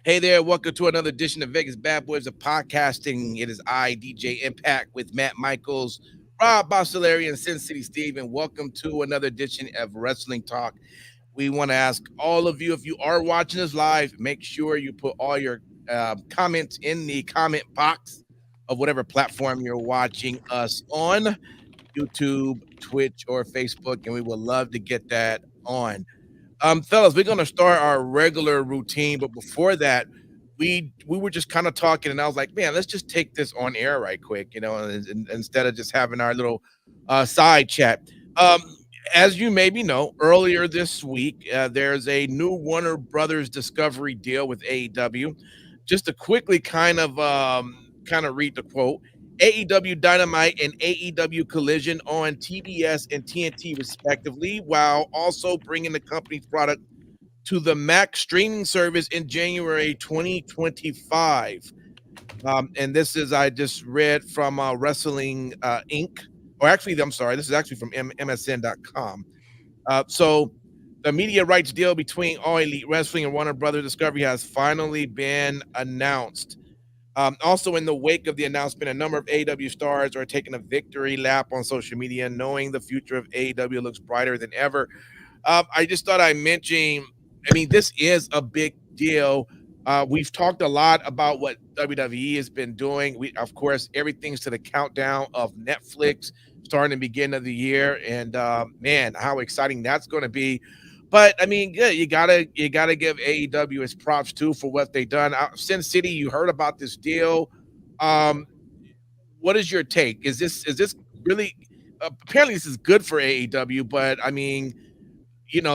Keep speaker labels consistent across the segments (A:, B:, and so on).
A: Hey there, welcome to another edition of Vegas Bad Boys of Podcasting. It is I, DJ Impact, with Matt Michaels, Rob Bossolari, and Sin City Steve, and welcome to another edition of Wrestling Talk. We want to ask all of you, if you are watching us live, make sure you put all your comments in the comment box of whatever platform you're watching us on, YouTube, Twitch, or Facebook, and we would love to get that on. Fellas, we're gonna start our regular routine, but before that, we were just kind of talking, and I was like, man, let's just take this on air right quick, instead of just having our little side chat. Um, as you maybe know, earlier this week, there's a new Warner Brothers Discovery deal with AEW. Just to quickly kind of read the quote. AEW Dynamite and AEW Collision on TBS and TNT respectively, while also bringing the company's product to the Max streaming service in January 2025. And this is, I just read from Wrestling Inc. Or actually, I'm sorry, this is actually from MSN.com. So the media rights deal between All Elite Wrestling and Warner Brothers Discovery has finally been announced. Also, in the wake of the announcement, a number of AEW stars are taking a victory lap on social media, knowing the future of AEW looks brighter than ever. I just thought I'd mention, this is a big deal. We've talked a lot about what WWE has been doing. Of course, everything's to the countdown of Netflix starting the beginning of the year. And man, how exciting that's going to be. But yeah, you gotta give AEW its props too for what they've done. Sin City, you heard about this deal. What is your take? Is this really? Apparently, this is good for AEW, but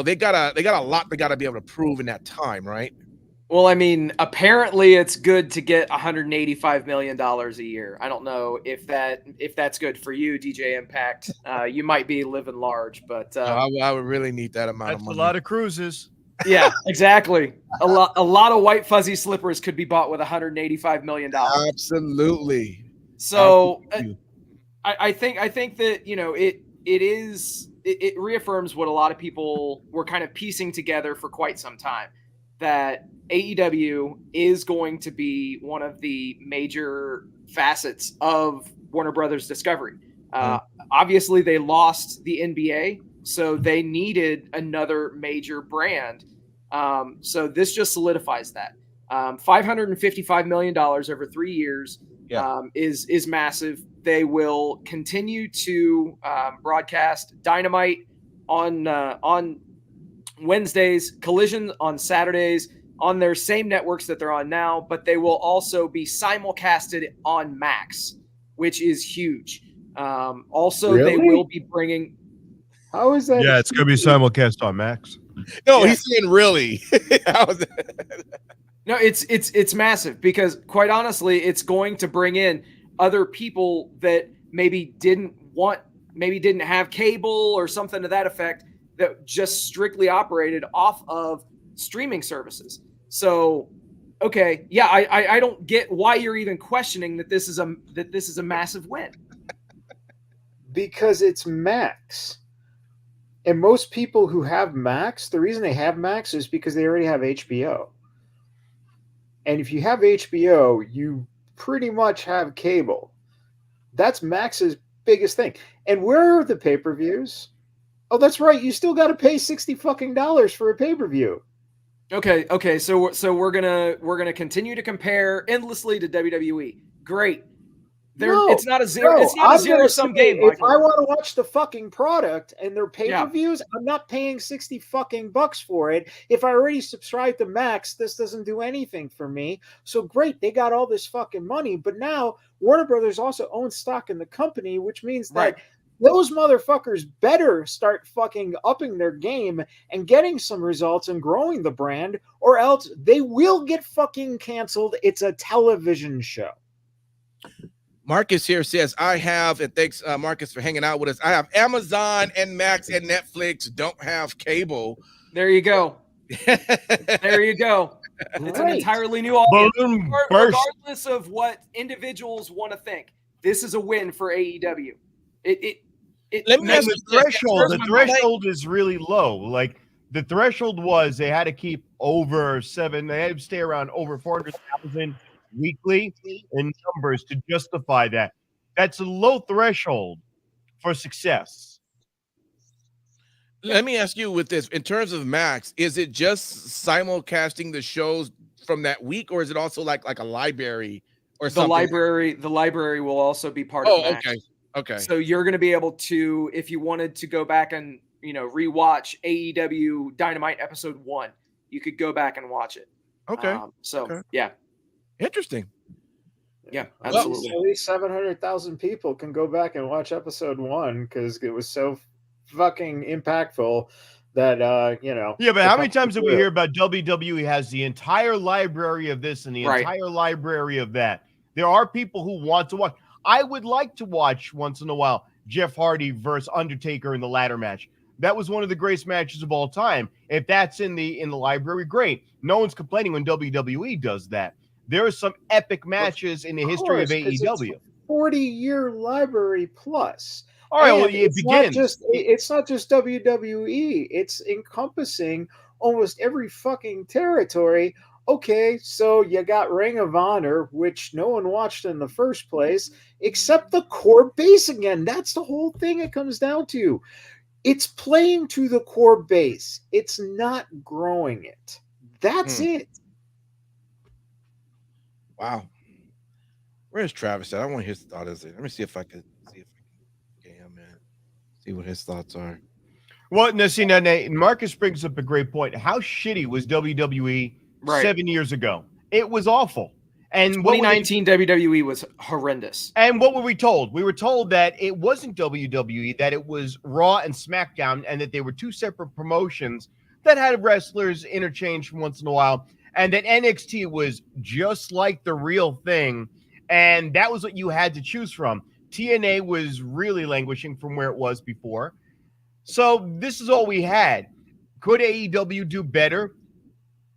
A: they got a lot they got to be able to prove in that time, right?
B: Well, apparently it's good to get $185 million a year. I don't know if that's good for you, DJ Impact. You might be living large, but
A: I would really need that amount of money.
C: That's a lot of cruises.
B: Yeah, exactly. A lot of white fuzzy slippers could be bought with $185 million.
A: Absolutely.
B: So I think that it reaffirms what a lot of people were kind of piecing together for quite some time, that AEW is going to be one of the major facets of Warner Brothers Discovery. Obviously, they lost the NBA, so they needed another major brand. So this just solidifies that. $555 million over 3 years is massive. They will continue to broadcast Dynamite on Wednesdays, Collision on Saturdays, on their same networks that they're on now, but they will also be simulcasted on Max, which is huge. Also,
D: really?
B: They will be bringing.
D: How is that?
C: Yeah, it's going to be simulcast on Max.
A: No, he's saying really.
B: No, it's massive, because quite honestly, it's going to bring in other people that maybe didn't have cable or something to that effect, that just strictly operated off of streaming services. So, okay, yeah, I don't get why you're even questioning that this is a massive win.
D: Because it's Max. And most people who have Max, the reason they have Max is because they already have HBO. And if you have HBO, you pretty much have cable. That's Max's biggest thing. And where are the pay-per-views? Oh, that's right. You still got to pay $60 for a pay-per-view.
B: Okay. So we're gonna continue to compare endlessly to WWE. Great. It's not a zero-sum game.
D: If I want to watch the fucking product and their pay-per-views, I'm not paying $60 for it. If I already subscribe to Max, this doesn't do anything for me. So great, they got all this fucking money, but now Warner Brothers also owns stock in the company, which means that those motherfuckers better start fucking upping their game and getting some results and growing the brand, or else they will get fucking canceled. It's a television show.
A: Marcus here says, and thanks Marcus for hanging out with us. I have Amazon and Max and Netflix, don't have cable.
B: There you go. There you go. It's an entirely new audience. Regardless of what individuals want to think, this is a win for AEW.
C: The threshold is really low. Like, The threshold was they had to keep over 7. They had to stay around over 400,000 weekly in numbers to justify that. That's a low threshold for success.
A: Let me ask you with this, in terms of Max, is it just simulcasting the shows from that week, or is it also like a library or
B: The
A: something?
B: library will also be part of Max.
A: Okay.
B: So you're going to be able to, if you wanted to go back and rewatch AEW Dynamite episode 1, you could go back and watch it.
A: Okay.
B: Yeah,
A: Interesting.
B: yeah,
D: Well,
B: absolutely.
D: at least 700,000 people can go back and watch episode 1 because it was so fucking impactful that
C: Yeah, but how many times did we hear about WWE has the entire library of this and the
B: Right.
C: entire library of that? There are people who want to watch. I would like to watch once in a while Jeff Hardy versus Undertaker in the ladder match. That was one of the greatest matches of all time. If that's in the library, great. No one's complaining when WWE does that. There are some epic matches in the history of AEW.
D: 40-year library plus.
C: All right, well,
D: And
C: it begins.
D: It's not just WWE. It's encompassing almost every fucking territory. Okay, so you got Ring of Honor, which no one watched in the first place, except the core base again. That's the whole thing it comes down to. It's playing to the core base. It's not growing it. That's it.
A: Wow. Where's Travis at? I want his thought. Let me see if I can get him in. See what his thoughts are.
C: Well, now, see, now, Marcus brings up a great point. How shitty was WWE 7 years ago? It was awful. And
B: 2019 WWE was horrendous.
C: And what were we told? We were told that it wasn't WWE, that it was Raw and SmackDown, and that they were two separate promotions that had wrestlers interchange once in a while, and that NXT was just like the real thing, and that was what you had to choose from. TNA was really languishing from where it was before. So this is all we had. Could AEW do better?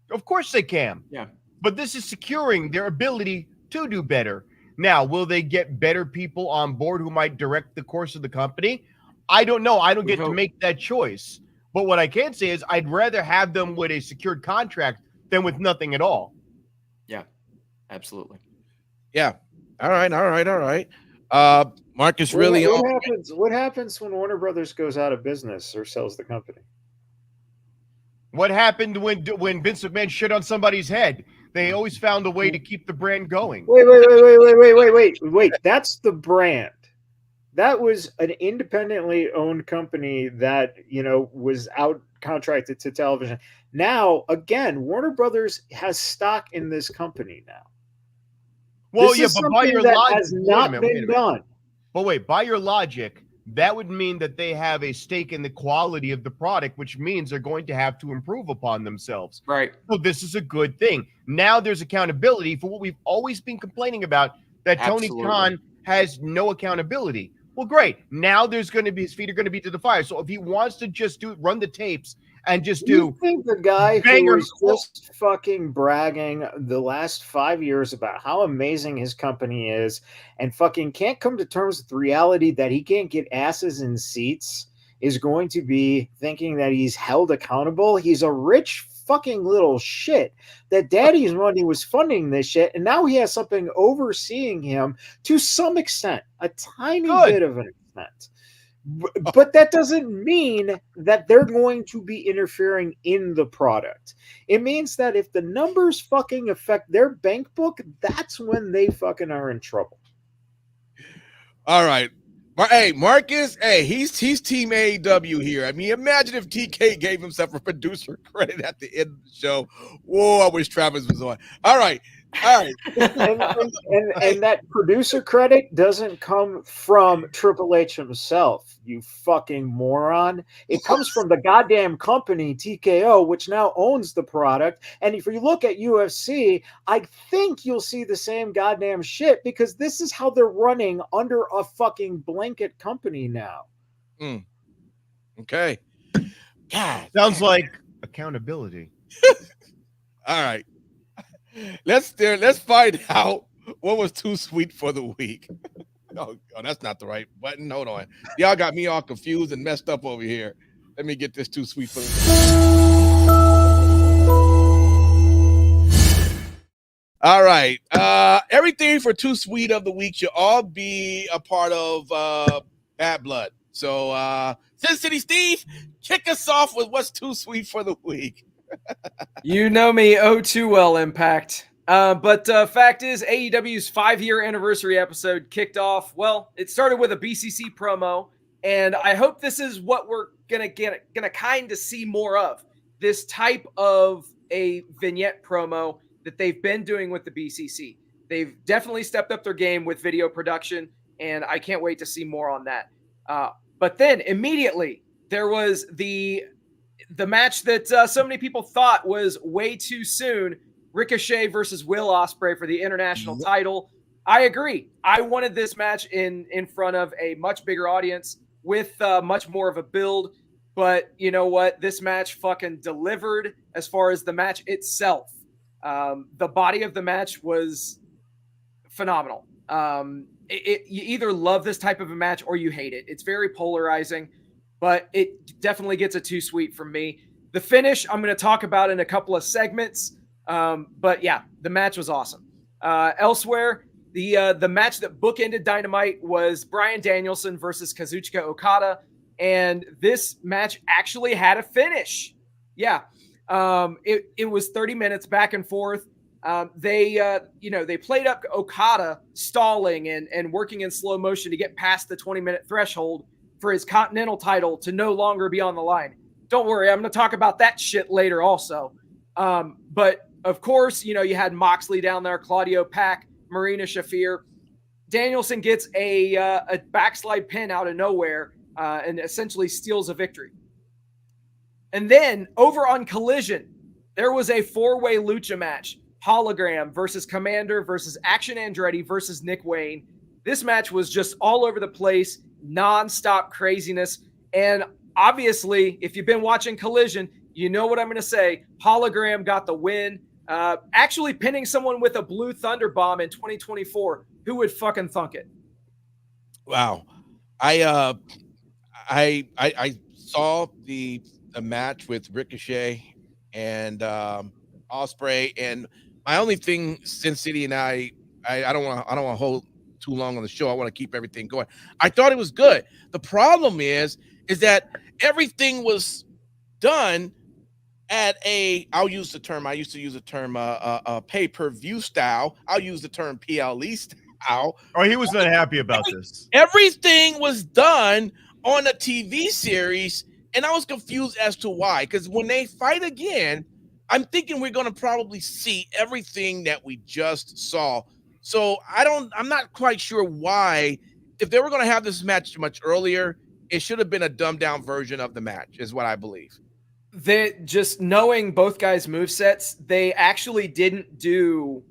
C: Of course they can.
B: Yeah.
C: But this is securing their ability to do better. Now, will they get better people on board who might direct the course of the company? I don't know. I don't get to make that choice. But what I can say is I'd rather have them with a secured contract than with nothing at all.
B: Yeah, absolutely.
A: Yeah. All right. Marcus, really.
D: What happens when Warner Brothers goes out of business or sells the company?
C: What happened when Vince McMahon shit on somebody's head? They always found a way to keep the brand going.
D: Wait. That's the brand. That was an independently owned company that, was out contracted to television. Now, again, Warner Brothers has stock in this company now.
C: Well, yeah, but by your logic,
D: has not been done.
C: But wait, by your logic, that would mean that they have a stake in the quality of the product, which means they're going to have to improve upon themselves.
B: Right.
C: So this is a good thing. Now there's accountability for what we've always been complaining about, that Tony Khan has no accountability. Well, great. Now there's going to be, his feet are going to be to the fire. So if he wants to just run the tapes and just
D: you think the guy who was just fucking bragging the last 5 years about how amazing his company is and fucking can't come to terms with the reality that he can't get asses in seats is going to be thinking that he's held accountable? He's a rich fucking little shit. That daddy's money was funding this shit, and now he has something overseeing him to some extent, a tiny bit of an extent. But that doesn't mean that they're going to be interfering in the product. It means that if the numbers fucking affect their bank book, that's when they fucking are in trouble.
A: All right. Hey, Marcus, he's Team AEW here. I mean, imagine if TK gave himself a producer credit at the end of the show. Whoa, I wish Travis was on. All right. and
D: that producer credit doesn't come from Triple H himself, you fucking moron. It comes from the goddamn company TKO, which now owns the product. And if you look at UFC, I think you'll see the same goddamn shit, because this is how they're running under a fucking blanket company now.
A: Okay. God,
C: sounds like accountability.
A: All right. Let's find out what was too sweet for the week. Oh, that's not the right button. Hold on. Y'all got me all confused and messed up over here. Let me get this too sweet for All right. Everything for Too Sweet of the Week should all be a part of Bad Blood. So, Sin City Steve, kick us off with what's too sweet for the week.
B: You know me oh too well, Impact. But fact is, AEW's 5-year anniversary episode kicked off. Well, it started with a BCC promo, and I hope this is what we're gonna kind of see more of. This type of a vignette promo that they've been doing with the BCC. They've definitely stepped up their game with video production, and I can't wait to see more on that. But then immediately there was the match that so many people thought was way too soon. Ricochet versus Will Ospreay for the international title. I agree. I wanted this match in front of a much bigger audience with much more of a build. But you know what? This match fucking delivered as far as the match itself. The body of the match was phenomenal. You either love this type of a match or you hate it. It's very polarizing, but it definitely gets a too sweet from me. The finish, I'm going to talk about in a couple of segments. But yeah, the match was awesome. Elsewhere, the match that bookended Dynamite was Bryan Danielson versus Kazuchika Okada. And this match actually had a finish. Yeah. It was 30 minutes back and forth. They played up Okada stalling and working in slow motion to get past the 20-minute threshold for his Continental title to no longer be on the line. Don't worry, I'm going to talk about that shit later also. But of course, you had Moxley down there, Claudio Pack, Marina Shafir. Danielson gets a backslide pin out of nowhere and essentially steals a victory. And then over on Collision, there was a 4-way lucha match. Hologram versus Commander versus Action Andretti versus Nick Wayne. This match was just all over the place, nonstop craziness. And obviously, if you've been watching Collision, you know what I'm going to say. Hologram got the win, actually pinning someone with a blue thunder bomb in 2024. Who would fucking thunk it?
A: Wow. I saw the match with Ricochet and Ospreay, and my only thing, Sin City and I don't want to hold too long on the show. I want to keep everything going. I thought it was good. The problem is that everything was done at I used to use the term pay-per-view style. I'll use the term PLE style.
C: Oh, he was not happy about this.
A: Everything was done on a TV series, and I was confused as to why. Because when they fight again, I'm thinking we're going to probably see everything that we just saw. So I'm not quite sure why. If they were going to have this match much earlier, it should have been a dumbed down version of the match, is what I believe.
B: They just knowing both guys' movesets, they actually didn't do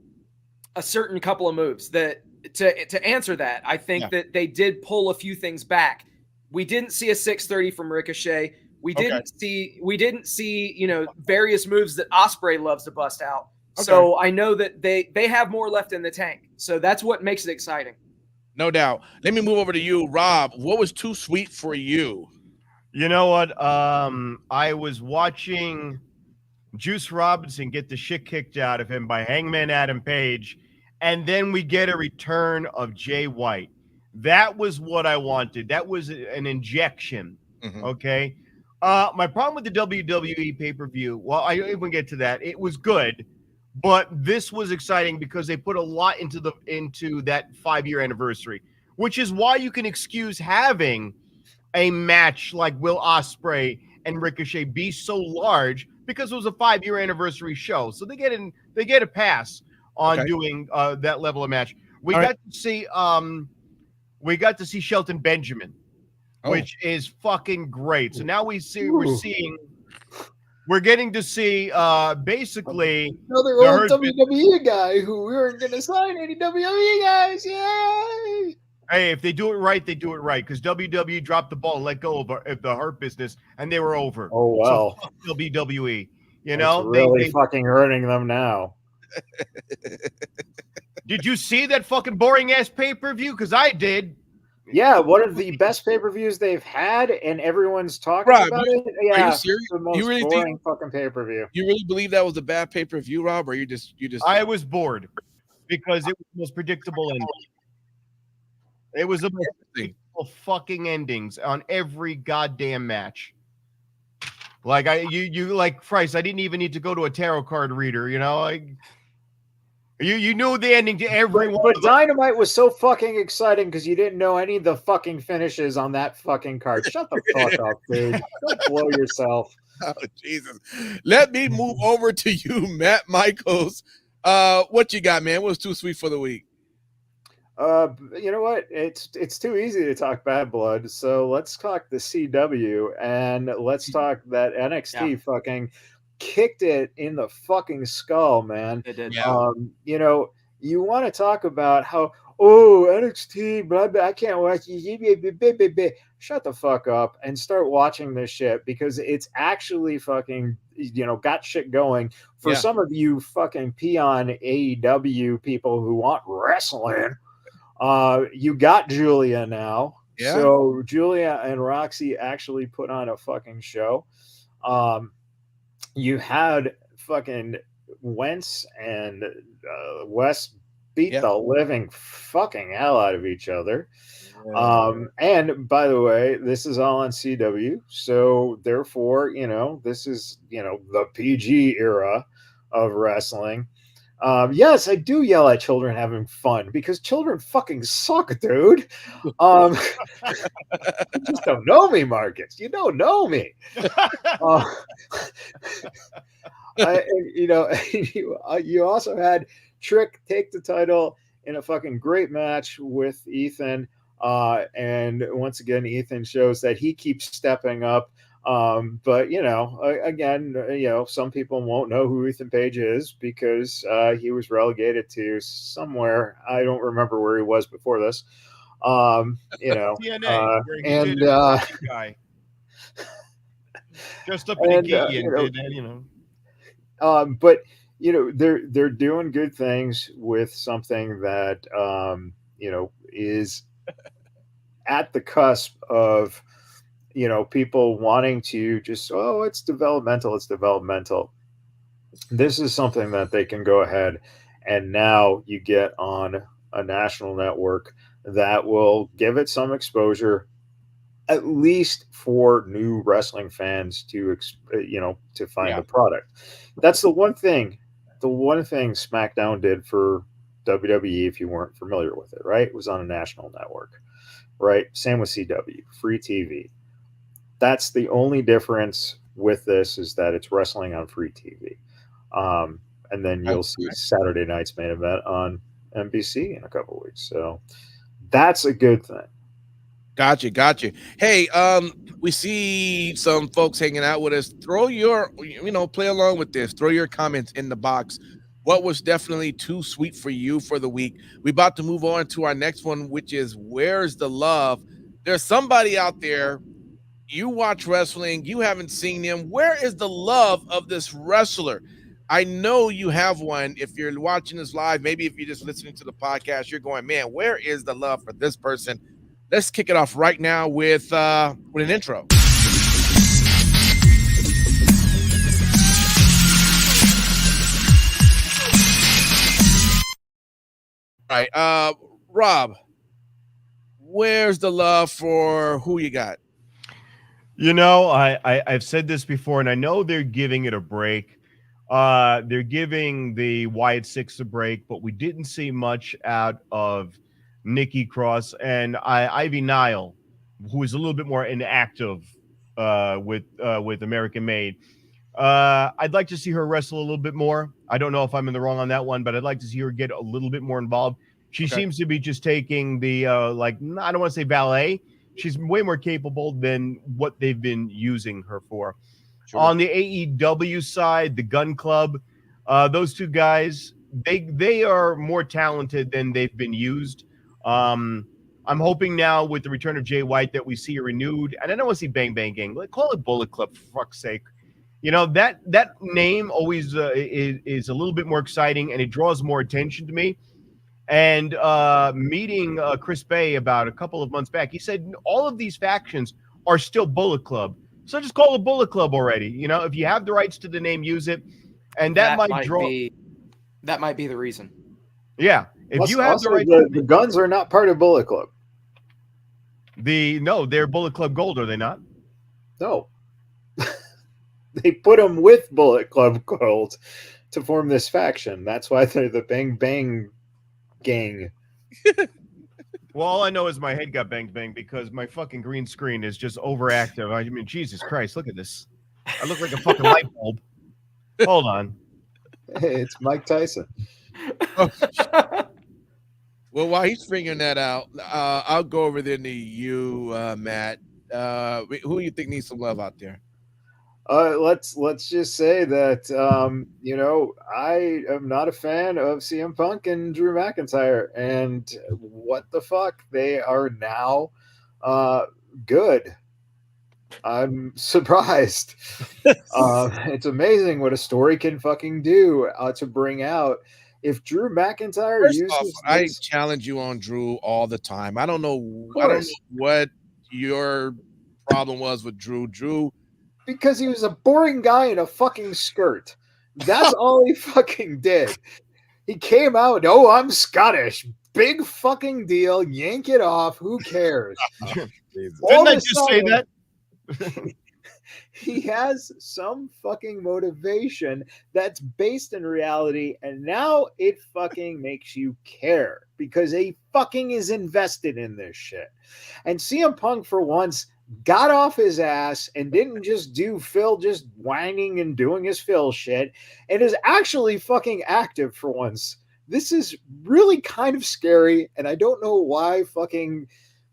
B: a certain couple of moves that to answer that. I think that they did pull a few things back. We didn't see a 630 from Ricochet. We didn't see, various moves that Ospreay loves to bust out. Okay. So I know that they have more left in the tank. So that's what makes it exciting.
A: No doubt. Let me move over to you, Rob. What was too sweet for you?
C: You know what? I was watching Juice Robinson get the shit kicked out of him by Hangman Adam Page, and then we get a return of Jay White. That was what I wanted. That was an injection. Mm-hmm. Okay. My problem with the WWE pay-per-view, well, I don't even get to that. It was good, but this was exciting because they put a lot into that 5-year anniversary, which is why you can excuse having a match like Will Ospreay and Ricochet be so large, because it was a 5-year anniversary show. So they get a pass on doing that level of match. We got to see Shelton Benjamin, which is fucking great. So now we're getting to see basically
D: another old WWE guy who we weren't going to sign any WWE guys. Yay!
C: Hey, if they do it right, they do it right. Because WWE dropped the ball and let go of the Hurt Business, and they were over.
D: Oh, well.
C: So WWE,
D: It's really fucking hurting them now.
C: Did you see that fucking boring ass pay-per-view? Because I did.
D: Yeah, one of the best pay-per-views they've had, and everyone's talking
A: Rob,
D: about it.
A: are you
D: Yeah,
A: serious?
D: the
A: You
D: most
A: really
D: boring fucking pay-per-view.
A: you really believe that was a bad pay-per-view, Rob, or you just
C: I was bored because it was the most predictable ending. It was the most predictable fucking endings on every goddamn match. Like you like Christ, I didn't even need to go to a tarot card reader, you know? Like you knew the ending to every one
D: But
C: of them.
D: Dynamite was so fucking exciting because you didn't know any of the fucking finishes on that fucking card. Shut the fuck up, dude. Don't blow yourself.
A: Oh Jesus! Let me move over to you, Matt Michaels. What you got, man? What's too sweet for the week?
D: You know what? It's too easy to talk Bad Blood, so let's talk the CW and let's talk that NXT fucking kicked it in the fucking skull, man.
B: It did.
A: Yeah.
D: You know, you want to talk about how NXT, blah, blah, I can't watch you. Shut the fuck up and start watching this shit because it's actually fucking got shit going for some of you fucking peon AEW people who want wrestling. You got Julia now.
A: Yeah.
D: So Julia and Roxy actually put on a fucking show. You had fucking Wentz and West beat the living fucking hell out of each other. And by the way, this is all on CW. So therefore, this is, the PG era of wrestling. Yes, I do yell at children having fun because children fucking suck, dude. You just don't know me, Marcus. You don't know me. You also had Trick take the title in a fucking great match with Ethan. And once again, Ethan shows that he keeps stepping up. But again, some people won't know who Ethan Page is because he was relegated to somewhere. I don't remember where he was before this.
C: TNA,
D: and
C: guy. Just up in the
D: but they're doing good things with something that is at the cusp of people wanting to just it's developmental. This is something that they can go ahead and now you get on a national network that will give it some exposure, at least for new wrestling fans to find the product. That's the one thing SmackDown did for WWE, if you weren't familiar with it, right? It was on a national network, right? Same with CW, free TV. That's the only difference with this is that it's wrestling on free TV. And then you'll see Saturday night's main event on NBC in a couple of weeks. So that's a good thing.
A: Gotcha. Hey, we see some folks hanging out with us. Throw your, play along with this. Throw your comments in the box. What was definitely too sweet for you for the week? We're about to move on to our next one, which is where's the love? There's somebody out there. You watch wrestling. You haven't seen him. Where is the love of this wrestler? I know you have one. If you're watching this live, maybe if you're just listening to the podcast, you're going, man, where is the love for this person? Let's kick it off right now with an intro. All right, Rob, where's the love for who you got?
C: I've said this before, and I know they're giving it a break. They're giving the Wyatt Six a break, but we didn't see much out of Nikki Cross and Ivy Nile, who is a little bit more inactive with American Made. I'd like to see her wrestle a little bit more. I don't know if I'm in the wrong on that one, but I'd like to see her get a little bit more involved. She seems to be just taking the I don't want to say ballet. She's way more capable than what they've been using her for. Sure. On the AEW side, the Gun Club, those two guys, they are more talented than they've been used. I'm hoping now with the return of Jay White that we see a renewed, and I don't want to see Bang Bang Gang. Call it Bullet Club, for fuck's sake. That name always is a little bit more exciting, and it draws more attention to me. And meeting Chris Bay about a couple of months back, he said all of these factions are still Bullet Club. So just call it Bullet Club already. You know, if you have the rights to the name, use it. And that might draw.
B: That might be the reason.
C: Yeah. If you have
D: also,
C: the rights,
D: the Guns are not part of Bullet Club.
C: No, they're Bullet Club Gold, are they not?
D: No. They put them with Bullet Club Gold to form this faction. That's why they're the Bang Bang Gang.
C: Well, all I know is my head got banged because my fucking green screen is just overactive. I mean, Jesus Christ, look at this. I look like a fucking light bulb. Hold on.
D: Hey, it's Mike Tyson.
A: Well, while he's figuring that out, I'll go over there to you, Matt. Who do you think needs some love out there?
D: Let's just say that you know, I am not a fan of CM Punk and Drew McIntyre, and what the fuck, they are now good. I'm surprised. It's amazing what a story can fucking do to bring out. If Drew McIntyre uses
A: I challenge you on Drew all the time. I don't know what your problem was with Drew.
D: Because he was a boring guy in a fucking skirt. That's all he fucking did. He came out, oh, I'm Scottish. Big fucking deal. Yank it off. Who cares?
C: Didn't I just say that?
D: He has some fucking motivation that's based in reality, and now it fucking makes you care because he fucking is invested in this shit. And CM Punk, for once, got off his ass and didn't just do Phil just whining and doing his Phil shit, and is actually fucking active for once. This is really kind of scary, and I don't know why fucking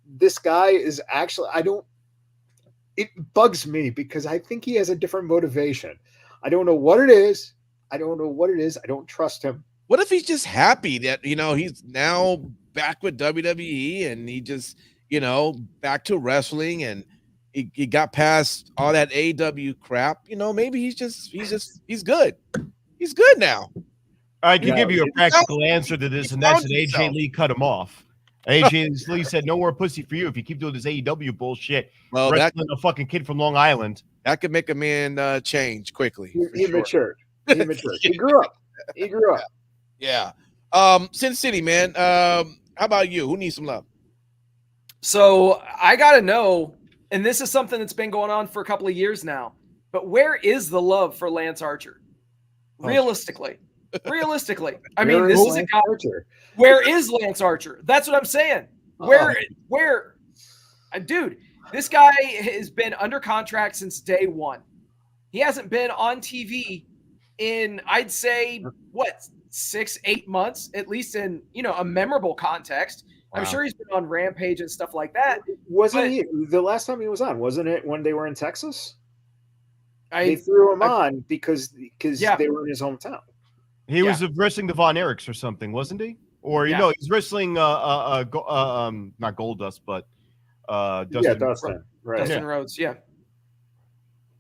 D: this guy is actually, it bugs me because I think he has a different motivation. I don't know what it is. I don't trust him.
A: What if he's just happy that, you know, he's now back with WWE and he just, you know, back to wrestling and he got past all that AW crap. You know, maybe he's good. He's good now.
C: I can give you a practical answer to this, and that's that AJ Lee cut him off. AJ Lee said, no more pussy for you if you keep doing this AEW bullshit.
A: Well,
C: wrestling a fucking kid from Long Island.
A: That could make a man change quickly.
D: He matured. He grew up.
A: Yeah. Sin City, man. How about you? Who needs some love?
B: So I gotta know, and this is something that's been going on for a couple of years now, but where is the love for Lance Archer? Realistically. I mean, this is a guy. Where is Lance Archer? That's what I'm saying. Where, dude, this guy has been under contract since day one. He hasn't been on TV in, I'd say, 6-8 months, at least in, you know, a memorable context. Wow. I'm sure he's been on Rampage and stuff like that.
D: Wasn't he the last time he was on? Wasn't it when they were in Texas? They threw him on because they were in his hometown.
C: He was wrestling the Von Erichs or something, wasn't he? Or you know, he's wrestling not Goldust, but
D: Dustin. Right.
B: Dustin Rhodes, yeah.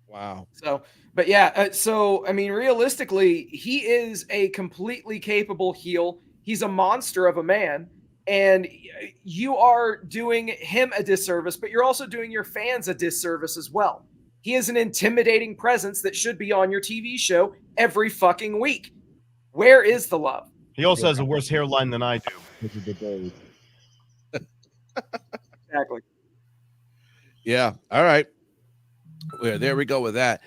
A: Wow.
B: So, but yeah, so I mean, realistically, he is a completely capable heel. He's a monster of a man, and you are doing him a disservice, but you're also doing your fans a disservice as well. He is an intimidating presence that should be on your TV show every fucking week. Where is the love?
C: He also has a worse hairline than I do.
B: Exactly.
A: Yeah. All right. Well, there we go with that.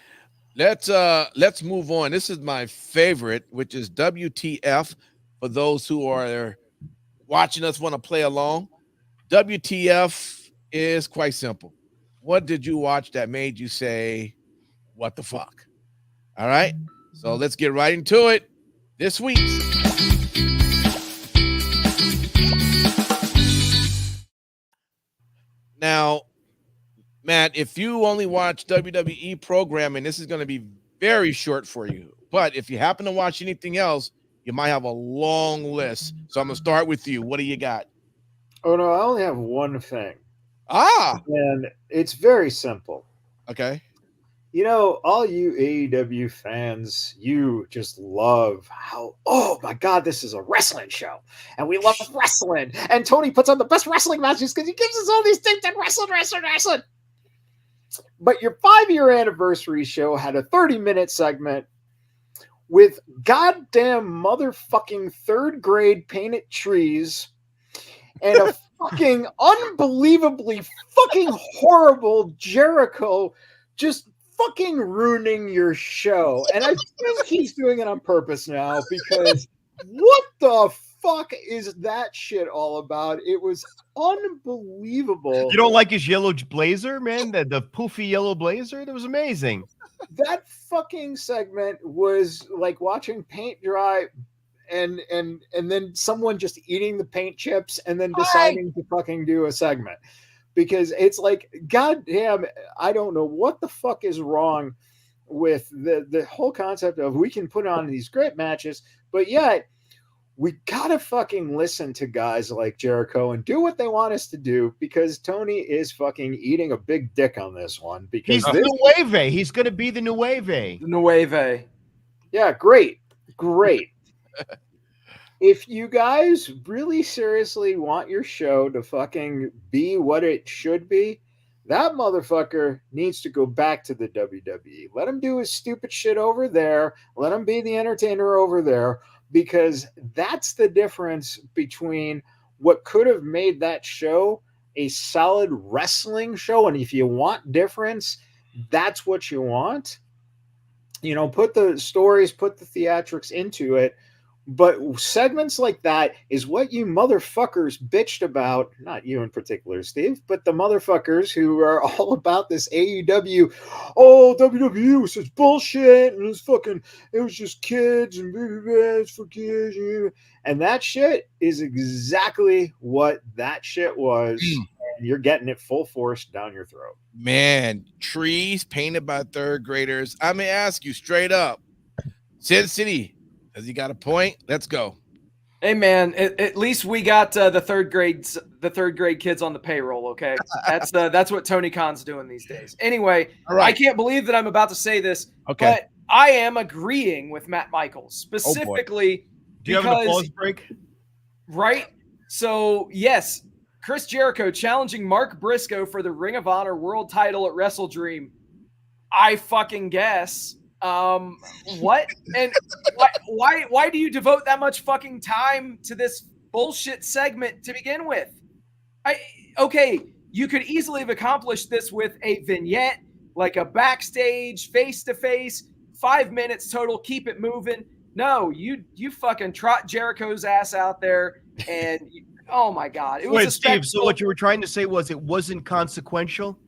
A: Let's move on. This is my favorite, which is WTF. For those who are watching us want to play along, WTF is quite simple. What did you watch that made you say, what the fuck? All right. So let's get right into it. This week's now, Matt, if you only watch WWE programming, this is going to be very short for you. But if you happen to watch anything else, you might have a long list. So I'm going to start with you. What do you got?
D: Oh, no, I only have one thing.
A: And
D: it's very simple.
A: Okay.
D: You know, all you AEW fans, you just love how, oh my God, this is a wrestling show. And we love wrestling. And Tony puts on the best wrestling matches because he gives us all these things that wrestling. But your 5-year anniversary show had a 30-minute segment with goddamn motherfucking third grade painted trees and a fucking unbelievably fucking horrible Jericho just fucking ruining your show. And I think he's doing it on purpose now because what the fuck is that shit all about? It was unbelievable.
C: You don't like his yellow blazer, man? The poofy yellow blazer? That was amazing.
D: That fucking segment was like watching paint dry and then someone just eating the paint chips and then deciding to fucking do a segment. Because it's like, goddamn, I don't know what the fuck is wrong with the whole concept of we can put on these great matches, but yet we gotta fucking listen to guys like Jericho and do what they want us to do because Tony is fucking eating a big dick on this one. Because
C: he's the Nueve. He's gonna be the Nueve.
B: Nueve.
D: Yeah, great. If you guys really seriously want your show to fucking be what it should be, that motherfucker needs to go back to the WWE. Let him do his stupid shit over there. Let him be the entertainer over there, because that's the difference between what could have made that show a solid wrestling show. And if you want difference, that's what you want. You know, put the stories, put the theatrics into it. But segments like that is what you motherfuckers bitched about. Not you in particular, Steve, but the motherfuckers who are all about this AEW. Oh, WWE was such bullshit, and it was just kids and it's for kids. And that shit is exactly what that shit was. And you're getting it full force down your throat.
A: Man, trees painted by third graders. I'm gonna ask you straight up, Sin City. Has he got a point? Let's go.
B: Hey man, at least we got the third grade kids on the payroll. Okay, that's what Tony Khan's doing these days. Anyway, right. I can't believe that I'm about to say this, but I am agreeing with Matt Michaels specifically.
C: Do you have an applause break?
B: Right. So yes, Chris Jericho challenging Mark Briscoe for the Ring of Honor World Title at Wrestle Dream. I fucking guess. What? And why do you devote that much fucking time to this bullshit segment to begin with? Okay, you could easily have accomplished this with a vignette, like a backstage, face-to-face, 5 minutes total, keep it moving. No, you fucking trot Jericho's ass out there and oh my God. It was
C: Steve, so what you were trying to say was it wasn't consequential?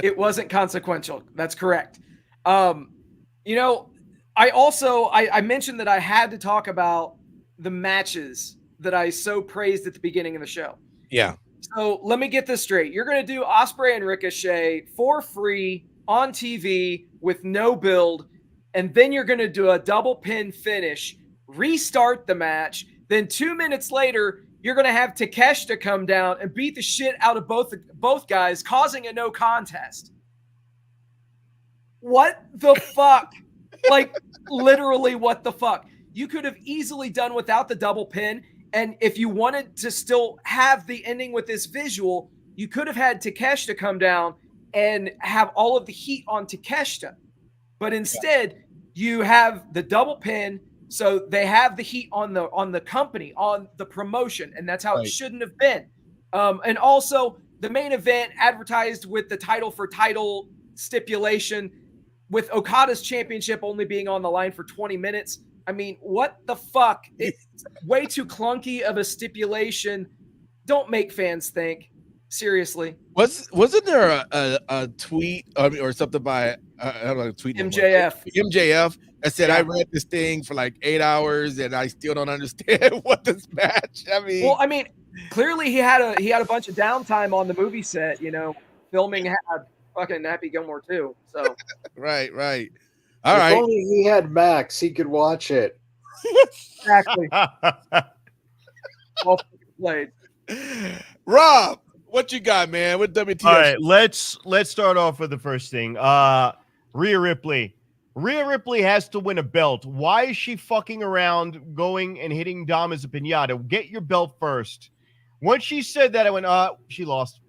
B: It wasn't consequential. That's correct. You know, I mentioned that I had to talk about the matches that I so praised at the beginning of the show.
A: Yeah.
B: So let me get this straight. You're going to do Ospreay and Ricochet for free on TV with no build. And then you're going to do a double pin finish, restart the match. Then 2 minutes later, you're going to have Takeshita come down and beat the shit out of both guys, causing a no contest. What the fuck? Like, literally, what the fuck? You could have easily done without the double pin. And if you wanted to still have the ending with this visual, you could have had Takeshita come down and have all of the heat on Takeshita. But instead, you have the double pin. So they have the heat on the company, on the promotion. And that's how it shouldn't have been. And also, the main event advertised with the title for title stipulation, with Okada's championship only being on the line for 20 minutes. I mean, what the fuck? It's way too clunky of a stipulation. Don't make fans think. Seriously.
A: Wasn't there a tweet or something by I don't know, a tweet MJF that said, I read this thing for like 8 hours and I still don't understand what this match. I mean,
B: clearly he had a bunch of downtime on the movie set, filming had fucking Happy Gilmore too. So
A: right. If
D: only he had Max, he could watch it.
B: Exactly. Well played.
A: Rob, What you got, man? What WTF?
C: All right, let's start off with the first thing. Rhea Ripley. Rhea Ripley has to win a belt. Why is she fucking around going and hitting Dom as a pinata? Get your belt first. Once she said that, I went, she lost.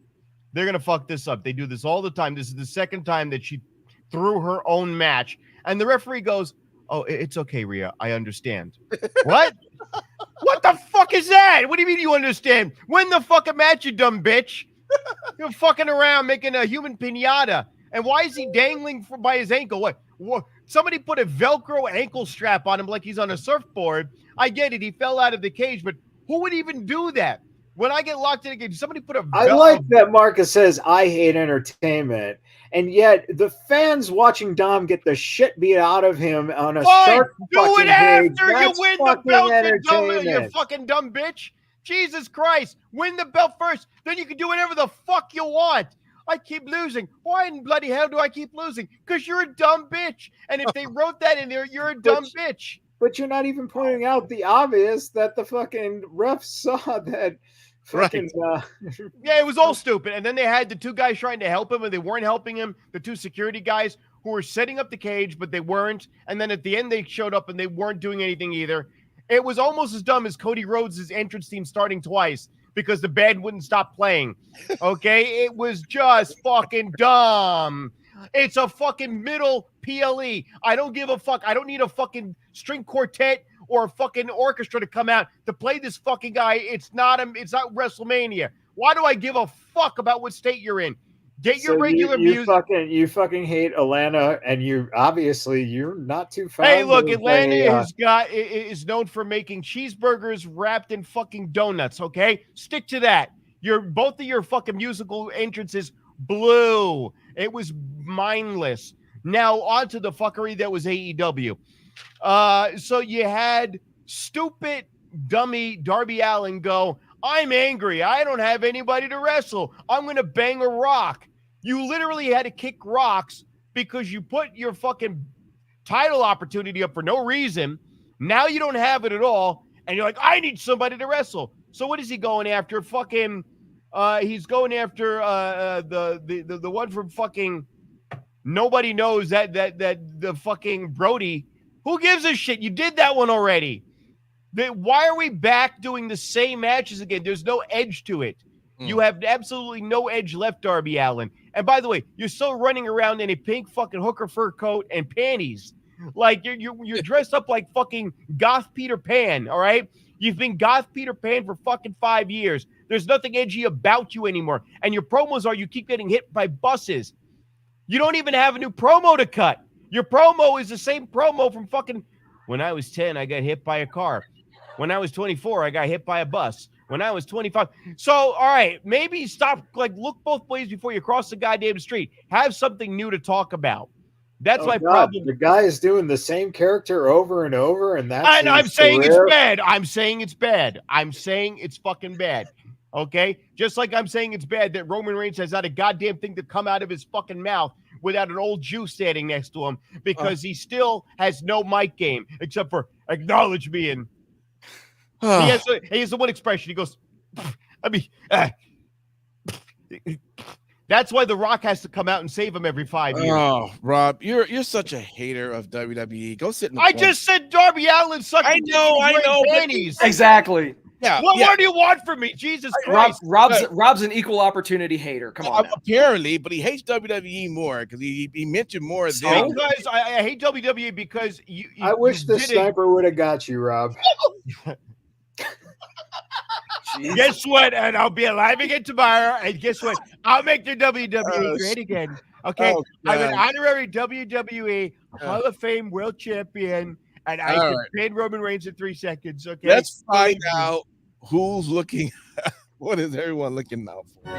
C: They're going to fuck this up. They do this all the time. This is the second time that she threw her own match. And the referee goes, oh, it's okay, Rhea. I understand. What? What the fuck is that? What do you mean you understand? Win the fucking match, you dumb bitch. You're fucking around making a human pinata. And why is he dangling by his ankle? What? Somebody put a Velcro ankle strap on him like he's on a surfboard. I get it. He fell out of the cage, but who would even do that? When I get locked in a cage, somebody put a
D: I like that Marcus says, I hate entertainment. And yet the fans watching Dom get the shit beat out of him on a shark
C: do it after you
D: that's
C: win the belt,
D: entertainment.
C: you fucking dumb bitch. Jesus Christ. Win the belt first. Then you can do whatever the fuck you want. I keep losing. Why in bloody hell do I keep losing? Because you're a dumb bitch. And if they wrote that in there, you're a dumb bitch.
D: But you're not even pointing out the obvious that the fucking ref saw that. Fucking,
C: yeah, it was all stupid. And then they had the two guys trying to help him, and they weren't helping him. The two security guys who were setting up the cage, but they weren't. And then at the end, they showed up, and they weren't doing anything either. It was almost as dumb as Cody Rhodes' entrance team starting twice because the band wouldn't stop playing. Okay? It was just fucking dumb. It's a fucking middle PLE. I don't give a fuck. I don't need a fucking string quartet or a fucking orchestra to come out to play this fucking guy. It's not WrestleMania. Why do I give a fuck about what state you're in? Get your regular music.
D: You fucking hate Atlanta, and you're not too far.
C: Hey, look, Atlanta is known for making cheeseburgers wrapped in fucking donuts. Okay, stick to that. Both of your fucking musical entrances blew. It was mindless. Now on to the fuckery that was AEW. So you had stupid dummy Darby Allin go, I'm angry. I don't have anybody to wrestle. I'm going to bang a rock. You literally had to kick rocks because you put your fucking title opportunity up for no reason. Now you don't have it at all. And you're like, I need somebody to wrestle. So what is he going after? Fucking, he's going after the one from fucking, nobody knows that the fucking Brody. Who gives a shit? You did that one already. Why are we back doing the same matches again? There's no edge to it. You have absolutely no edge left, Darby Allin. And by the way, you're still running around in a pink fucking hooker fur coat and panties. Like you're dressed up like fucking goth Peter Pan, all right? You've been goth Peter Pan for fucking 5 years. There's nothing edgy about you anymore. And your promos are you keep getting hit by buses. You don't even have a new promo to cut. Your promo is the same promo from fucking when I was 10, I got hit by a car. When I was 24, I got hit by a bus. When I was 25. So, all right, maybe stop, look both ways before you cross the goddamn street. Have something new to talk about. That's my problem.
D: The guy is doing the same character over and over, and
C: I'm saying it's bad. I'm saying it's bad. I'm saying it's fucking bad. Okay? Just like I'm saying it's bad that Roman Reigns has not a goddamn thing to come out of his fucking mouth without an old Jew standing next to him because he still has no mic game except for acknowledge me and he has the one expression. He goes, that's why The Rock has to come out and save him every 5 years.
A: Oh, Rob, you're such a hater of WWE. Go sit in the
C: I just said Darby Allin sucked.
A: I know.
B: Panties. Exactly.
A: Yeah.
C: What more do you want from me? Jesus Christ.
B: Rob's an equal opportunity hater. Come on.
A: Apparently, but he hates WWE more because he mentioned more of them.
C: Because I hate WWE because you
D: I wish the sniper would have got you, Rob.
C: Guess what? And I'll be alive again tomorrow. And guess what? I'll make the WWE great again. Okay. I'm an honorary WWE Hall of Fame world champion. And I can pin Roman Reigns in 3 seconds. Okay.
A: Let's find out who's looking. What is everyone looking out for?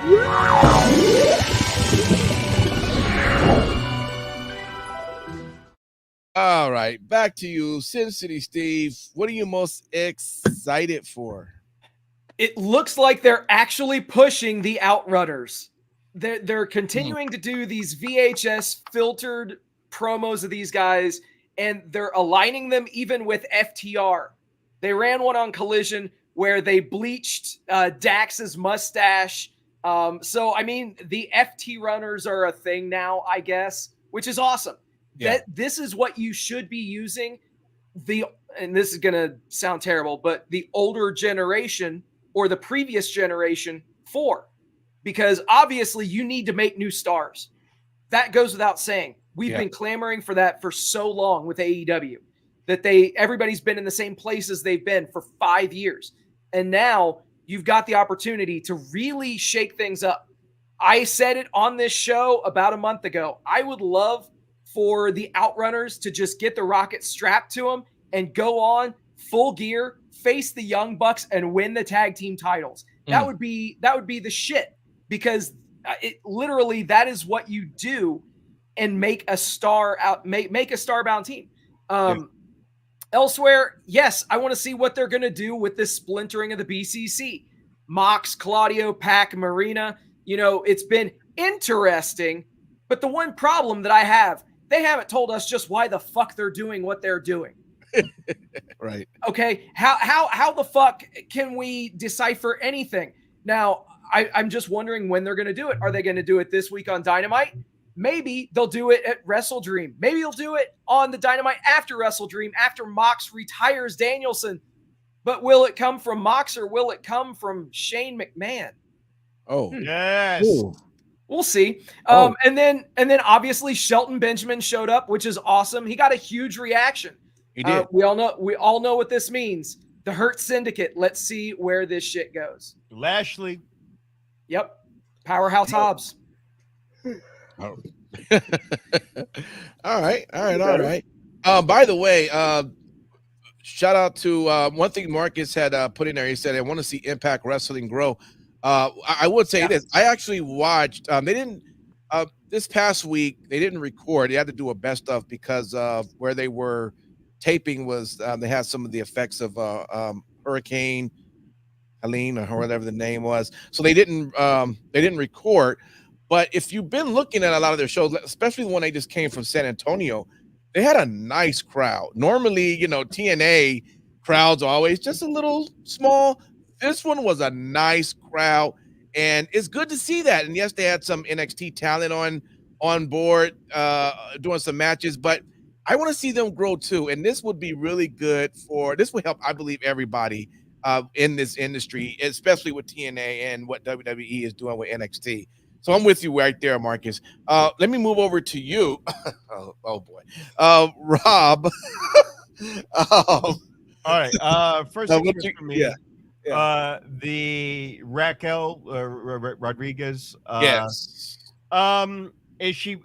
A: All right. Back to you, Sin City Steve. What are you most excited for?
B: It looks like they're actually pushing the Outrunners. They're continuing to do these VHS filtered promos of these guys, and they're aligning them even with FTR. They ran one on Collision where they bleached Dax's mustache So I mean, the FT runners are a thing now, I guess, which is awesome.
A: Yeah.
B: That this is what you should be using. And this is gonna sound terrible, but the older generation or the previous generation for, because obviously you need to make new stars. That goes without saying. We've been clamoring for that for so long with AEW that everybody's been in the same places they've been for 5 years. And now you've got the opportunity to really shake things up. I said it on this show about a month ago. I would love for the Outrunners to just get the rocket strapped to them and go on full gear, face the Young Bucks, and win the tag team titles. That would be the shit, because it literally, that is what you do and make a star-bound team. Elsewhere, yes, I want to see what they're going to do with this splintering of the BCC. Mox, Claudio, Pac, Marina. You know, it's been interesting, but the one problem that I have, they haven't told us just why the fuck they're doing what they're doing.
A: Right.
B: Okay. How the fuck can we decipher anything? Now, I'm just wondering when they're going to do it. Are they going to do it this week on Dynamite? Maybe they'll do it at Wrestle Dream. Maybe they'll do it on the Dynamite after Wrestle Dream, after Mox retires Danielson. But will it come from Mox or will it come from Shane McMahon?
A: Oh,
C: yes.
A: Ooh.
B: We'll see. And then obviously Shelton Benjamin showed up, which is awesome. He got a huge reaction.
A: He did.
B: We all know what this means. The Hurt Syndicate. Let's see where this shit goes.
C: Lashley.
B: Yep. Powerhouse Hobbs.
A: Oh. All right. By the way, shout out to one thing Marcus had put in there. He said, I want to see Impact Wrestling grow. I would say this. I actually watched. They didn't. This past week, they didn't record. They had to do a best of because of where they were taping was. They had some of the effects of Hurricane Helene or whatever the name was. So they didn't record. But if you've been looking at a lot of their shows, especially the one they just came from San Antonio, they had a nice crowd. Normally, you know, TNA crowds are always just a little small. This one was a nice crowd, and it's good to see that. And yes, they had some NXT talent on board doing some matches, but I want to see them grow too. And this would be really good this would help, I believe, everybody in this industry, especially with TNA and what WWE is doing with NXT. So I'm with you right there, Marcus. Let me move over to you. oh boy. Rob.
C: All right. First thing for me.
A: Yeah.
C: The Raquel Rodriguez.
A: Yes.
C: Is she?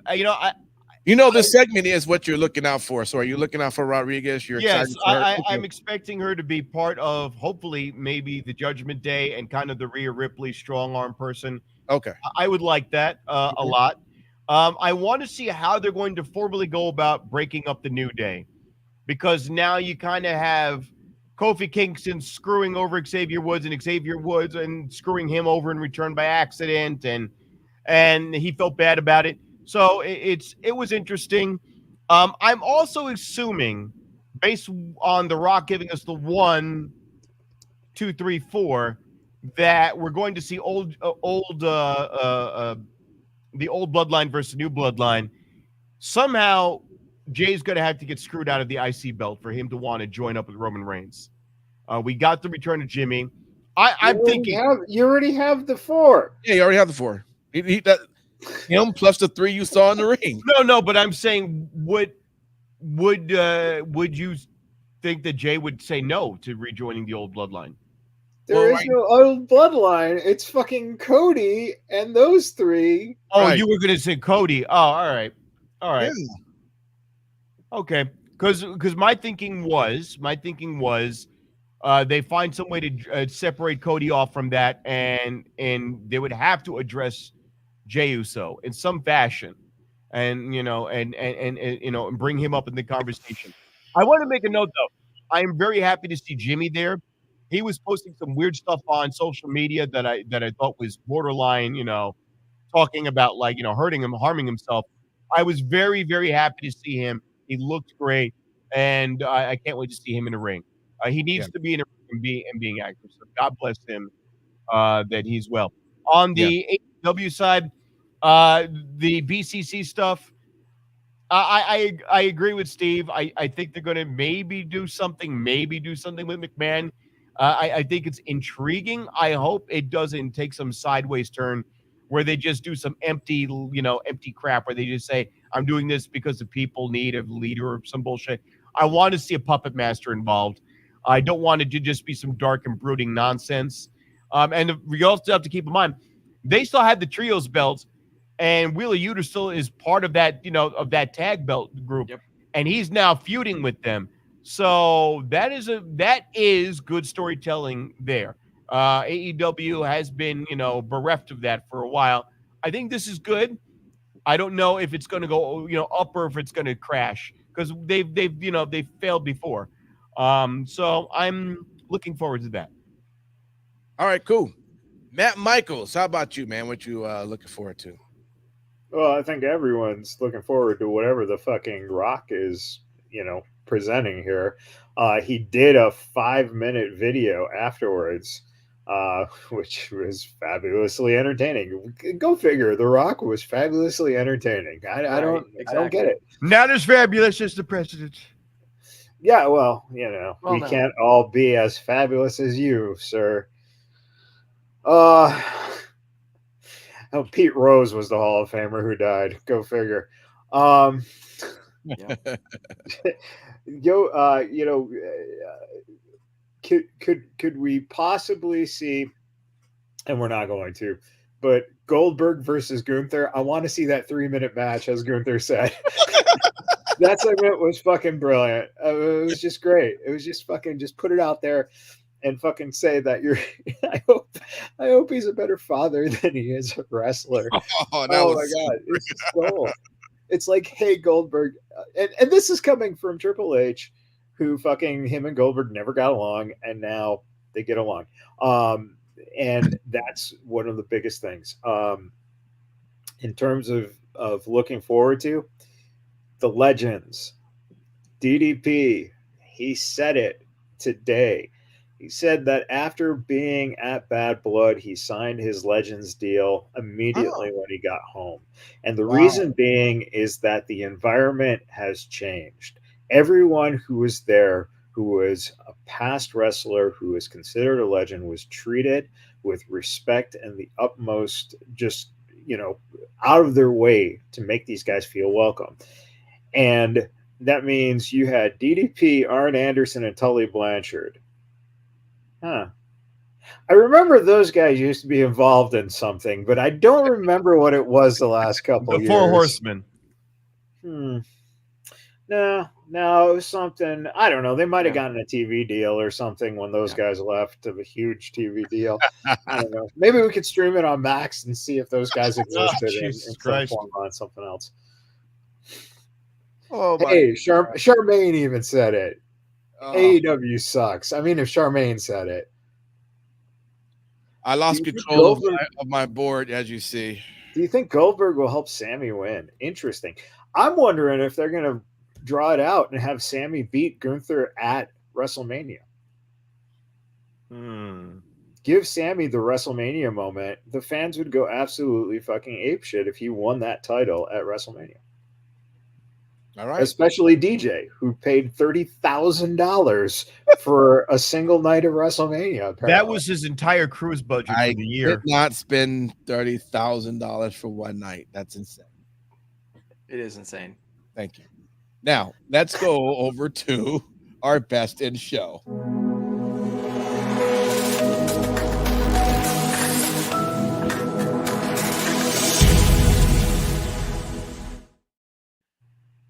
A: This segment is what you're looking out for. So are you looking out for Rodriguez? You're
C: yes.
A: excited for
C: I'm expecting her to be part of, hopefully, maybe the Judgment Day and kind of the Rhea Ripley strong arm person.
A: Okay.
C: I would like that a lot. I want to see how they're going to formally go about breaking up the New Day, because now you kind of have Kofi Kingston screwing over Xavier Woods and screwing him over in return by accident, and he felt bad about it. So it was interesting. I'm also assuming, based on The Rock giving us the 1, 2, 3, 4, that we're going to see the old bloodline versus new bloodline. Somehow Jay's going to have to get screwed out of the IC belt for him to want to join up with Roman Reigns. We got the return of Jimmy. I'm thinking
D: you already have the 4.
A: Yeah, you already have the 4. Him plus the 3 you saw in the ring.
C: No, but I'm saying, would you think that Jay would say no to rejoining the old bloodline?
D: There is no old bloodline. It's fucking Cody and those 3.
C: Oh,
A: right.
C: You were going to say Cody. Oh, all right.
A: Yeah.
C: Okay. Because my thinking was they find some way to separate Cody off from that, and they would have to address Jey Uso in some fashion, and bring him up in the conversation. I want to make a note though. I am very happy to see Jimmy there. He was posting some weird stuff on social media that I thought was borderline, talking about hurting him, harming himself. I was very, very happy to see him. He looked great, and I can't wait to see him in the ring. He needs to be in a ring and being active. So God bless him that he's well. On the AEW side, the BCC stuff, I agree with Steve. I think they're going to maybe do something with McMahon. I think it's intriguing. I hope it doesn't take some sideways turn where they just do some empty crap where they just say, I'm doing this because the people need a leader or some bullshit. I want to see a puppet master involved. I don't want it to just be some dark and brooding nonsense. And we also have to keep in mind, they still have the trios belts, and Wheeler Yuta still is part of that, of that tag belt group.
B: Yep.
C: And he's now feuding with them. So that is good storytelling there. AEW has been, bereft of that for a while. I think this is good. I don't know if it's going to go, up or if it's going to crash because they've failed before. So I'm looking forward to that.
A: All right, cool. Matt Michaels, how about you, man? What you looking forward to?
D: Well, I think everyone's looking forward to whatever the fucking Rock is, presenting here. He did a 5-minute video afterwards, which was fabulously entertaining. Go figure. The Rock was fabulously entertaining. I don't get it.
C: Not as fabulous as the president.
D: Yeah, well, we can't all be as fabulous as you, sir. Oh, Pete Rose was the Hall of Famer who died. Go figure. Could we possibly see, and we're not going to, but Goldberg versus Gunther? I want to see that 3-minute match, as Gunther said. That segment was fucking brilliant. It was just great. It was just fucking just put it out there and fucking say that you're. I hope he's a better father than he is a wrestler.
A: Oh
D: my god, it's just cool. It's like, hey, Goldberg, and this is coming from Triple H, who fucking him and Goldberg never got along, and now they get along. And that's one of the biggest things. In terms of looking forward to, the legends, DDP, he said it today. He said that after being at Bad Blood, he signed his Legends deal immediately when he got home. And the reason being is that the environment has changed. Everyone who was there, who was a past wrestler, who was considered a legend, was treated with respect and the utmost, just, out of their way to make these guys feel welcome. And that means you had DDP, Arn Anderson, and Tully Blanchard. I remember those guys used to be involved in something, but I don't remember what it was the last couple of years.
C: The Four Horsemen.
D: No, it was something. I don't know. They might have gotten a TV deal or something when those guys left, of a huge TV deal. I don't know. Maybe we could stream it on Max and see if those guys existed in some form on something else. Oh, hey, Charmaine even said it. AEW sucks. I mean, if Charmaine said it.
A: I lost control of my board, as you see.
D: Do you think Goldberg will help Sammy win? Interesting. I'm wondering if they're going to draw it out and have Sammy beat Gunther at WrestleMania. Give Sammy the WrestleMania moment. The fans would go absolutely fucking apeshit if he won that title at WrestleMania.
A: All right.
D: Especially DJ, who paid $30,000 for a single night of WrestleMania. Apparently.
C: That was his entire cruise budget for the year.
A: I did not spend $30,000 for one night. That's insane.
B: It is insane.
A: Thank you. Now, let's go over to our best in show.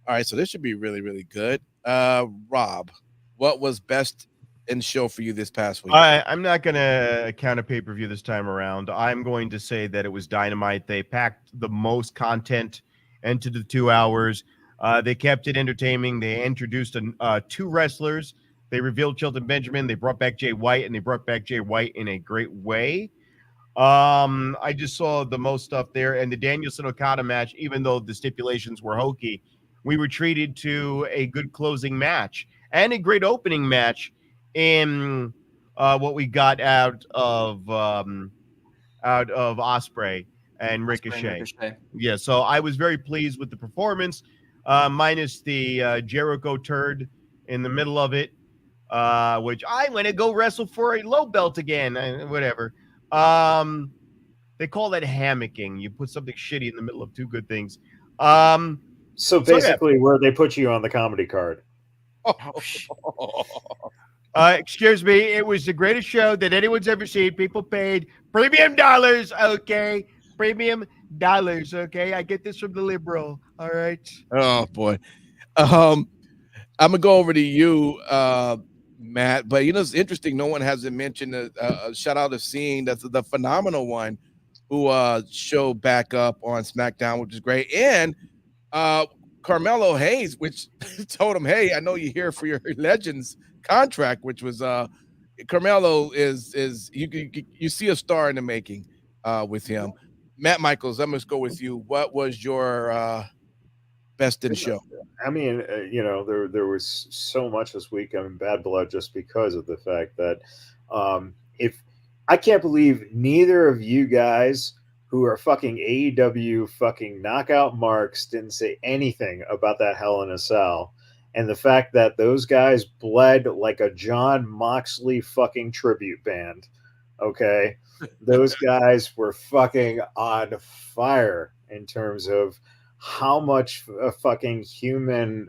A: All right, so this should be really, really good. Rob, what was best in show for you this past week?
C: I'm not going to count a pay-per-view this time around. I'm going to say that it was Dynamite. They packed the most content into the 2 hours. They kept it entertaining. They introduced 2 wrestlers. They revealed Shelton Benjamin. They brought back Jay White, and they brought back Jay White in a great way. I just saw the most stuff there. And the Danielson Okada match, even though the stipulations were hokey, we were treated to a good closing match and a great opening match in what we got out of out of Ospreay and Ricochet. Yeah, so I was very pleased with the performance, minus the Jericho turd in the middle of it, which I want to go wrestle for a low belt again. Whatever. They call that hammocking. You put something shitty in the middle of two good things.
D: So basically, where they put you on the comedy card.
C: Excuse me, it was the greatest show that anyone's ever seen. People paid premium dollars, okay? Premium dollars, okay? I get this from the liberal, all right?
A: Oh boy. I'm gonna go over to you, Matt. But it's interesting. No one hasn't mentioned a shout out of seeing that's the phenomenal one who showed back up on SmackDown, which is great, and Carmelo Hayes, which told him, "Hey, I know you're here for your Legends contract," which was Carmelo is you see a star in the making with him. Matt Michaels, I'm gonna go with you. What was your best in show?
D: I mean, there was so much this week. I mean, Bad Blood, just because of the fact that if I can't believe neither of you guys who are fucking AEW fucking knockout marks didn't say anything about that Hell in a Cell. And the fact that those guys bled like a John Moxley fucking tribute band. Okay. Those guys were fucking on fire in terms of how much fucking human,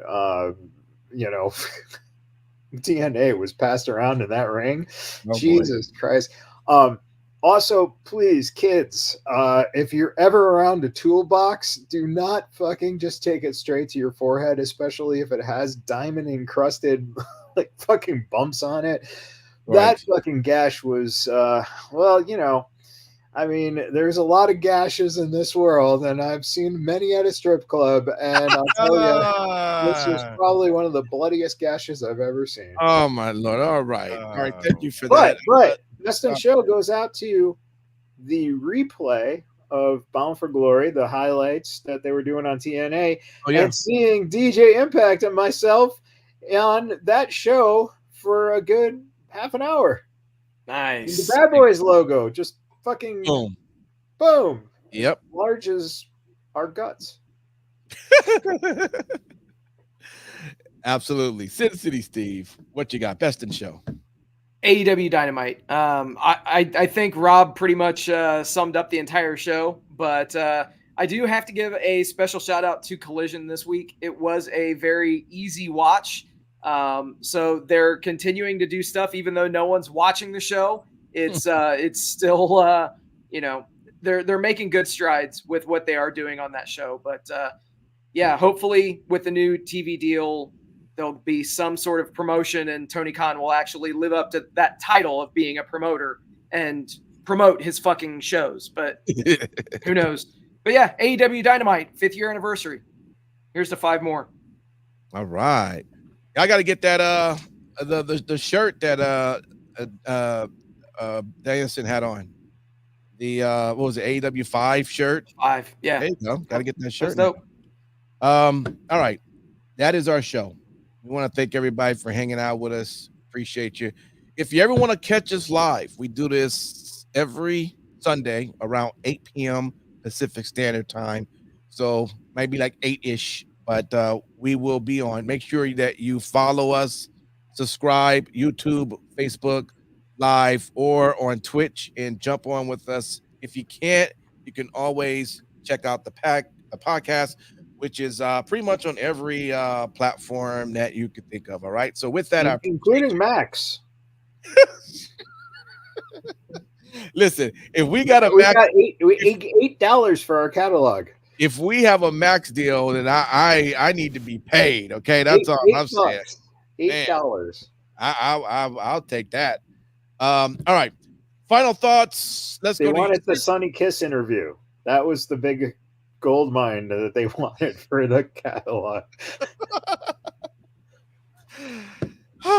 D: DNA was passed around in that ring. Oh, Jesus Christ. Also, please, kids, if you're ever around a toolbox, do not fucking just take it straight to your forehead, especially if it has diamond encrusted like fucking bumps on it. Right. That fucking gash was, I mean, there's a lot of gashes in this world, and I've seen many at a strip club, and I'll tell you, this was probably one of the bloodiest gashes I've ever seen.
A: Oh, my Lord. All right. Thank you for that.
D: But Best in Show goes out to the replay of Bound for Glory, the highlights that they were doing on TNA, and seeing DJ Impact and myself on that show for a good half an hour.
B: Nice.
D: And the Badboyz logo, just fucking boom.
A: Yep.
D: Large as our guts.
A: Absolutely. Sin City Steve, what you got? Best in show.
B: AEW Dynamite. I think Rob pretty much summed up the entire show, but I do have to give a special shout out to Collision this week. It was a very easy watch. So they're continuing to do stuff even though no one's watching the show. It's still they're making good strides with what they are doing on that show. But hopefully with the new TV deal, there'll be some sort of promotion and Tony Khan will actually live up to that title of being a promoter and promote his fucking shows. But who knows? But yeah, AEW Dynamite 5th year anniversary. Here's the 5 more.
A: All right. I got to get that the shirt that Danielson had on. The what was it, AEW 5 shirt?
B: 5, yeah.
A: There you go. Got to get that shirt.
B: That's dope.
A: All right. That is our show. We want to thank everybody for hanging out with us. Appreciate you. If you ever want to catch us live, we do this every Sunday around 8 p.m. Pacific Standard Time. So maybe like 8-ish, but we will be on. Make sure that you follow us, subscribe, YouTube, Facebook Live, or on Twitch, and jump on with us. If you can't, you can always check out the podcast, which is pretty much on every platform that you could think of. All right. So with that,
D: including Max.
A: Listen, if we got a
D: Max, $8 for our catalog.
A: If we have a Max deal, then I need to be paid. Okay, that's all I'm saying.
D: $8.
A: I'll take that. All right. Final thoughts.
D: They wanted the Sonny Kiss interview. That was the big gold mine that they wanted for the catalog.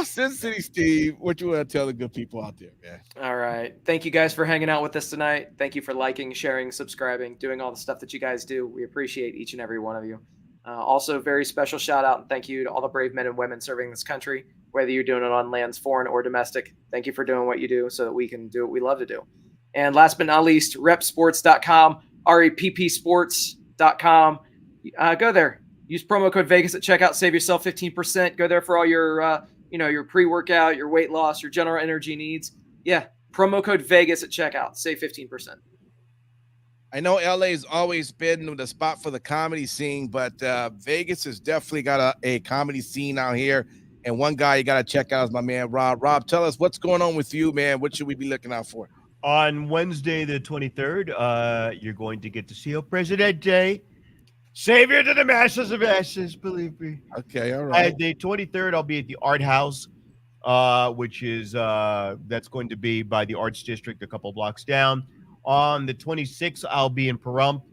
A: Sin City Steve, what you want to tell the good people out there, man?
B: All right. Thank you guys for hanging out with us tonight. Thank you for liking, sharing, subscribing, doing all the stuff that you guys do. We appreciate each and every one of you. Also, very special shout out and thank you to all the brave men and women serving this country, whether you're doing it on lands foreign or domestic. Thank you for doing what you do so that we can do what we love to do. And last but not least, repsports.com, reppsports.com. Go there. Use promo code Vegas at checkout. Save yourself 15%. Go there for all your, your pre-workout, your weight loss, your general energy needs. Yeah, promo code Vegas at checkout. Save 15%.
A: I know LA's always been the spot for the comedy scene, but Vegas has definitely got a comedy scene out here. And one guy you got to check out is my man, Rob. Rob, tell us what's going on with you, man. What should we be looking out for?
C: On Wednesday, the 23rd, you're going to get to see El Presidente, savior to the masses of asses, believe me.
A: Okay, all right.
C: The 23rd, I'll be at the Art House, which is that's going to be by the Arts District a couple blocks down. On the 26th, I'll be in Pahrump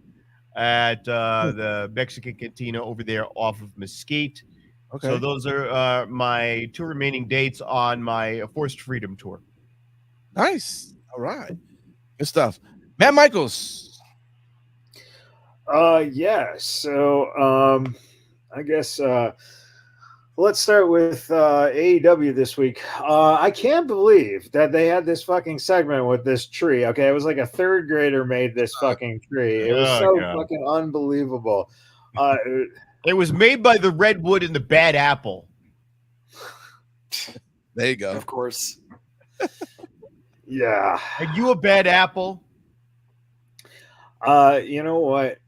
C: at the Mexican Cantina over there off of Mesquite.
A: Okay.
C: So those are my two remaining dates on my Forced Freedom tour.
A: Nice. All right. Good stuff. Matt Michaels.
D: Yeah. So I guess let's start with AEW this week. I can't believe that they had this fucking segment with this tree. Okay, it was like a third grader made this fucking tree. It was fucking unbelievable.
C: It was made by the Redwood and the Bad Apple.
A: There you go.
B: Of course.
D: Yeah.
C: Are you a bad apple?
D: You know what?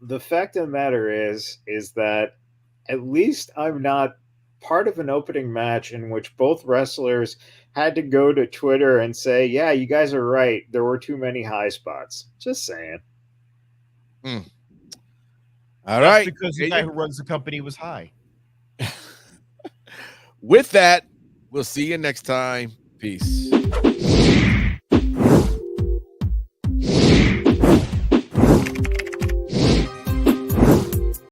D: The fact of the matter is that at least I'm not part of an opening match in which both wrestlers had to go to Twitter and say, yeah, you guys are right. There were too many high spots. Just saying.
A: All right.
C: Because the guy who runs the company was high.
A: With that, we'll see you next time. Peace.